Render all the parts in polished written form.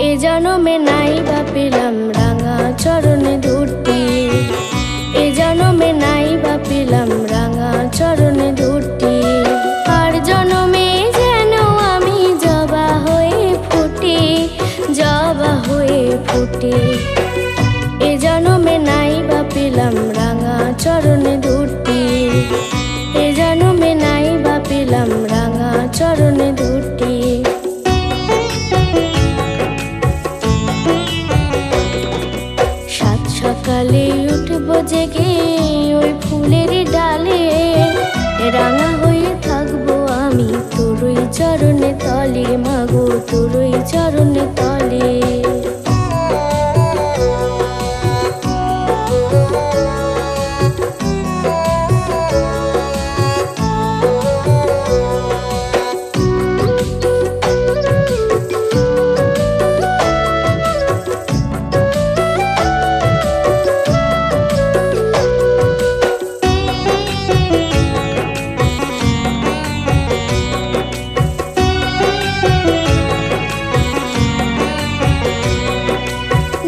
এ জনমে নাই বা পেলাম রাঙা চরণে ধরতে, এ জনমে নাই বা পেলাম রাঙা চরণে ধরতে। আর জনমে যেন আমি জবা হয়ে ফুটে, জবা হয়ে ফুটে। এ জনমে নাই বা পেলাম রাঙা চরণে ধরতে, এ জনমে নাই বা পেলাম রাঙা চরণে ধরতে। সাত সকালে উঠবো জেগে ওই ফুলের ডালে, রাঙা হয়ে থাকবো আমি তোরই চরণে তলে, মাগো তোরই চরণে তলে।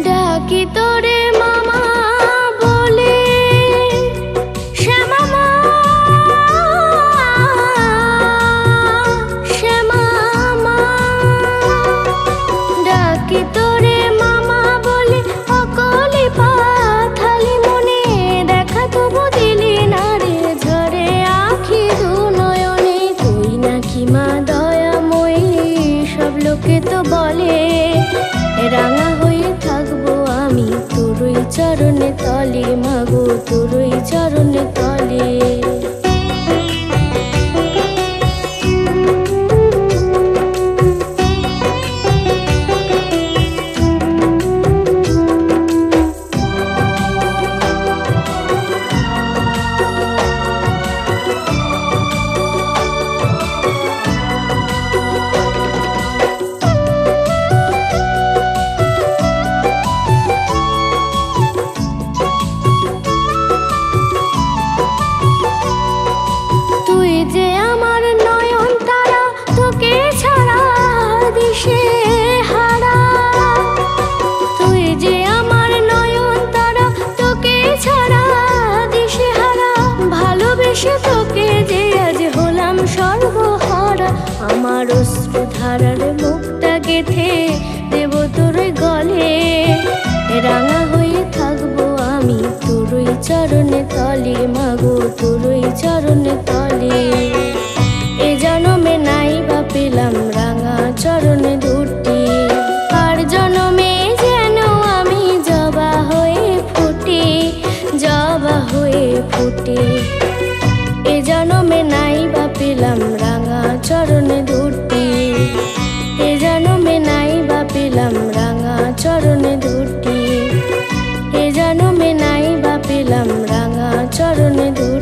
ডাকি তোরে মামা বলে, শ্যামা মা, শ্যামা মা। ডাকি তোরে মামা বলে, অকলে পাথালি মনে দেখা তবু দিলি না রে ঝরে আখি দু নয়নে। তুই নাকি মা দয়াময়ী, সব লোকে তো বলে, রাঙা হয়ে থাকবো আমি তোরই চরণে তলে, মাগো তোরই চরণে তলে। তুই যে আমার নয়ন তারা, তোকে ছাড়া দিশে হারা। তুই যে আমার নয়ন তারা, তোকে ছাড়া দিশে হারা। ভালোবেসে তোকে যে আজ হলাম সর্বহারা, আমার অশ্রুধারার মুখটা গেথে দেব তোর গলে, রাঙা হয়ে থাকবো আমি তোরই চরণে তলে, মাগো তোরই চরণে তলে। এ জনমে নাই বা পেলাম রাঙা চরণে ধরতে, আর জনমে যেন আমি জবা হয়ে ফুটে, জবা হয়ে ফুটে। এ জনমে নাই বা পেলাম রাঙা চরণে ধরতে, এ জনমে নাই বা পেলাম রাঙা চরণে ধরতে, এ জনমে নাই বা পেলাম রাঙা চরণে ধরতে।